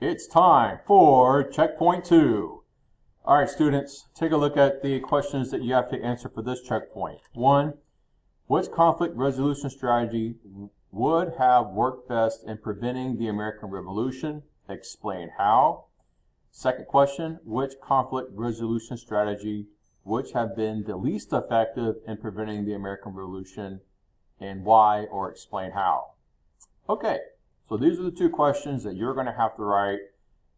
It's time for checkpoint 2. All right, students, take a look at the questions that you have to answer for this checkpoint. 1, which conflict resolution strategy would have worked best in preventing the American Revolution? Explain how. Second question, which conflict resolution strategy would have been the least effective in preventing the American Revolution, and why, or explain how? Okay, so these are the two questions that you're going to have to write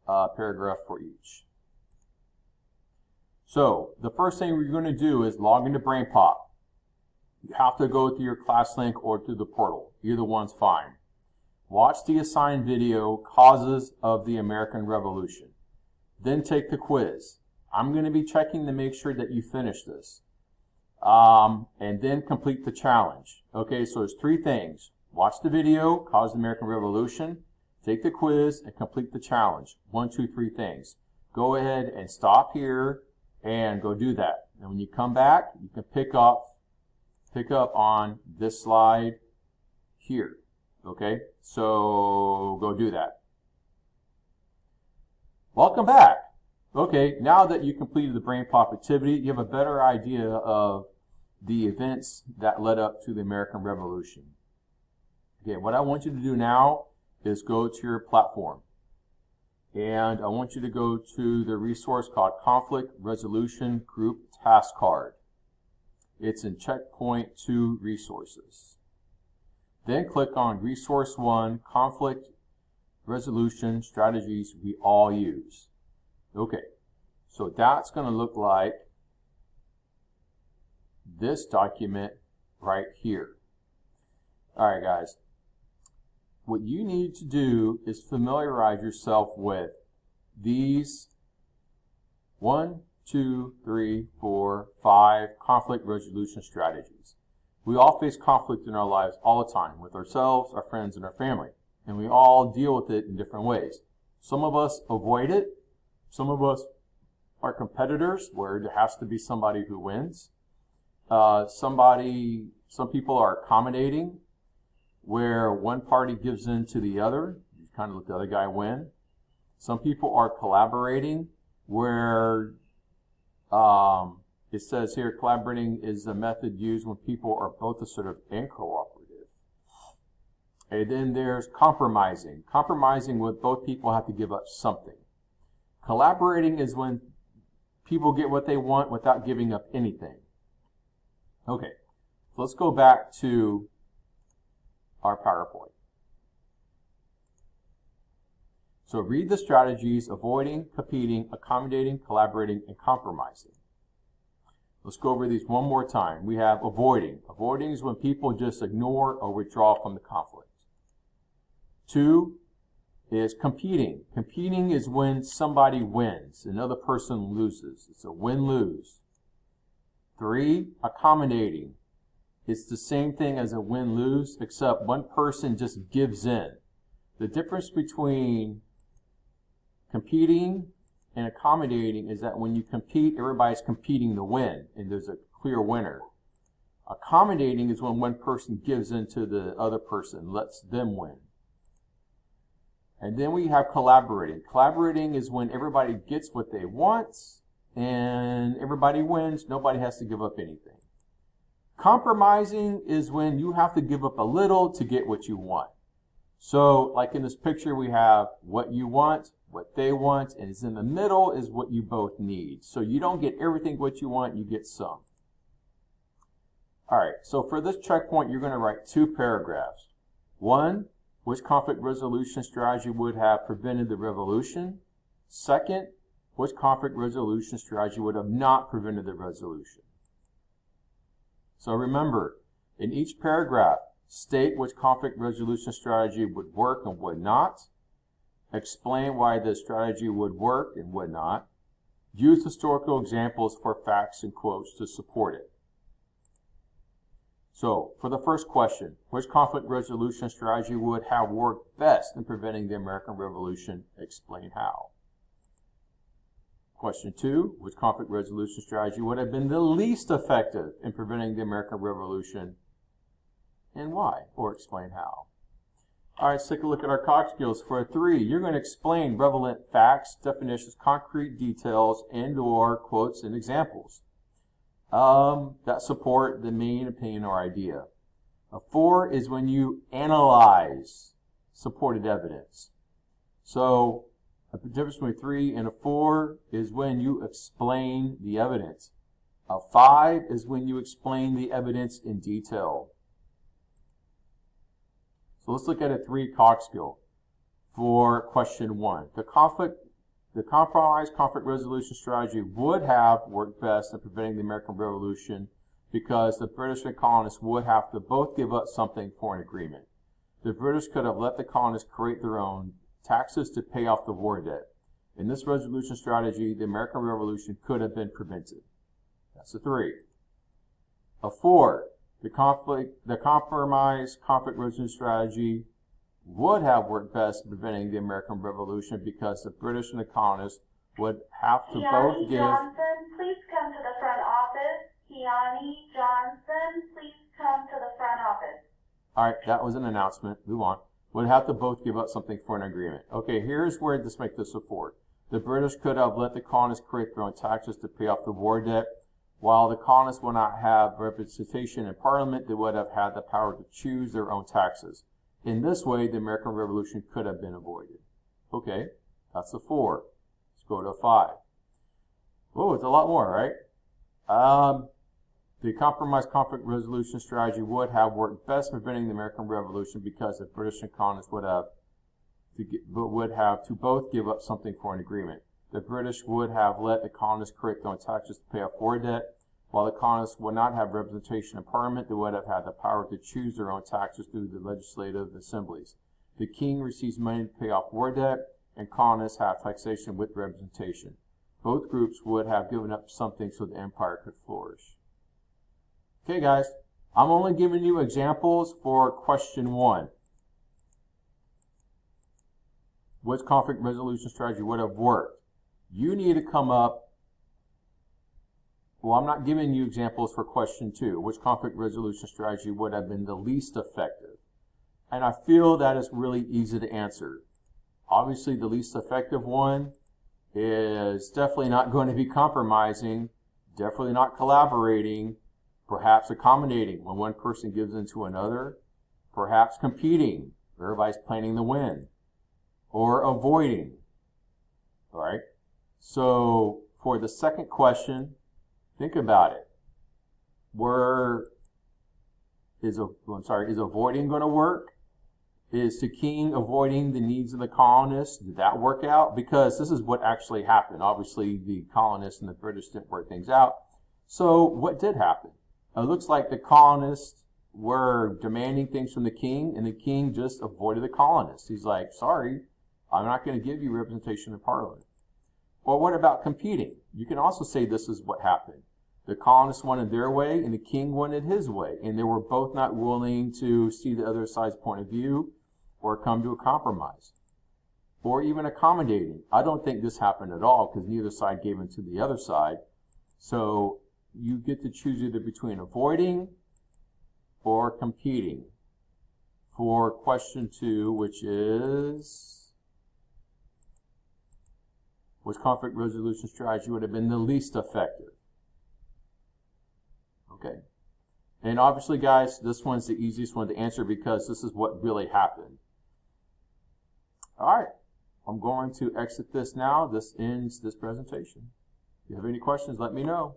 a paragraph for each. So the first thing we're going to do is log into BrainPop. You have to go through your class link or through the portal. Either one's fine. Watch the assigned video, Causes of the American Revolution. Then take the quiz. I'm going to be checking to make sure that you finish this. And then complete the challenge. Okay, so there's 3 things. Watch the video, Causes of the American Revolution, take the quiz, and complete the challenge. 1, 2, 3 things. Go ahead and stop here and go do that. And when you come back, you can pick up on this slide here. Okay, so go do that. Welcome back. Okay, now that you completed the BrainPop activity, you have a better idea of the events that led up to the American Revolution. Okay, what I want you to do now is go to your platform. And I want you to go to the resource called Conflict Resolution Group Task Card. It's in Checkpoint 2 Resources. Then click on Resource 1, Conflict Resolution Strategies We All Use. Okay, so that's going to look like this document right here. All right, guys. What you need to do is familiarize yourself with these 1, 2, 3, 4, 5 conflict resolution strategies. We all face conflict in our lives all the time with ourselves, our friends, and our family. And we all deal with it in different ways. Some of us avoid it. Some of us are competitors where there has to be somebody who wins. Some people are accommodating, where one party gives in to the other. You kind of let the other guy win. Some people are collaborating, where it says here collaborating is a method used when people are both assertive and cooperative. And then there's compromising. Compromising with both people have to give up something. Collaborating is when people get what they want without giving up anything. Okay, so let's go back to our PowerPoint. So read the strategies: avoiding, competing, accommodating, collaborating, and compromising. Let's go over these one more time. We have avoiding. Avoiding is when people just ignore or withdraw from the conflict. 2 is competing. Competing is when somebody wins, another person loses. It's a win-lose. 3, accommodating. It's the same thing as a win-lose, except one person just gives in. The difference between competing and accommodating is that when you compete, everybody's competing to win, and there's a clear winner. Accommodating is when one person gives in to the other person, lets them win. And then we have collaborating. Collaborating is when everybody gets what they want and everybody wins. Nobody has to give up anything. Compromising is when you have to give up a little to get what you want. So like in this picture, we have what you want, what they want, and is in the middle is what you both need. So you don't get everything what you want, you get some. All right, so for this checkpoint, you're going to write 2 paragraphs. 1, which conflict resolution strategy would have prevented the revolution? 2nd, which conflict resolution strategy would have not prevented the revolution? So remember, in each paragraph, state which conflict resolution strategy would work and would not. Explain why the strategy would work and would not. Use historical examples for facts and quotes to support it. So, for the first question, which conflict resolution strategy would have worked best in preventing the American Revolution? Explain how. Question 2, which conflict resolution strategy would have been the least effective in preventing the American Revolution, and why, or explain how? All right, let's take a look at our Cox skills. For 3, you're going to explain relevant facts, definitions, concrete details, and/or quotes and examples that support the main opinion or idea. A 4 is when you analyze supported evidence. So the difference between 3 and a 4 is when you explain the evidence. A 5 is when you explain the evidence in detail. So let's look at a 3 Cox skill for question 1. The compromise conflict resolution strategy would have worked best in preventing the American Revolution because the British and colonists would have to both give up something for an agreement. The British could have let the colonists create their own taxes to pay off the war debt. In this resolution strategy, the American Revolution could have been prevented. That's a 3. A 4. The compromise conflict resolution strategy would have worked best in preventing the American Revolution because the British and the colonists would have to both give... Johnson, please come to the front office. Keani Johnson, please come to the front office. All right, that was an announcement. Move on. Would have to both give up something for an agreement. Okay, here's where let's make this a 4. The British could have let the colonists create their own taxes to pay off the war debt. While the colonists would not have representation in Parliament, they would have had the power to choose their own taxes. In this way, the American Revolution could have been avoided. Okay, that's a 4. Let's go to a 5. Oh, it's a lot more, right? The compromise conflict resolution strategy would have worked best preventing the American Revolution because the British and colonists would have to both give up something for an agreement. The British would have let the colonists create their own taxes to pay off war debt. While the colonists would not have representation in Parliament, they would have had the power to choose their own taxes through the legislative assemblies. The king receives money to pay off war debt, and colonists have taxation with representation. Both groups would have given up something so the empire could flourish. Okay, guys, I'm only giving you examples for question 1. Which conflict resolution strategy would have worked? You need to come up, well, I'm not giving you examples for question 2. Which conflict resolution strategy would have been the least effective? And I feel that is really easy to answer. Obviously, the least effective one is definitely not going to be compromising, definitely not collaborating, perhaps accommodating when one person gives in to another, perhaps competing, everybody's planning to win, or avoiding. All right? So for the second question, think about it. Is avoiding going to work? Is the king avoiding the needs of the colonists? Did that work out? Because this is what actually happened. Obviously, the colonists and the British didn't work things out. So what did happen? It looks like the colonists were demanding things from the king, and the king just avoided the colonists. He's like, sorry, I'm not going to give you representation in Parliament. Or what about competing? You can also say this is what happened. The colonists wanted their way, and the king wanted his way, and they were both not willing to see the other side's point of view or come to a compromise. Or even accommodating. I don't think this happened at all because neither side gave in to the other side. So you get to choose either between avoiding or competing for question 2, which is which conflict resolution strategy would have been the least effective? Okay. And obviously, guys, this one's the easiest one to answer because this is what really happened. All right. I'm going to exit this now. This ends this presentation. If you have any questions, let me know.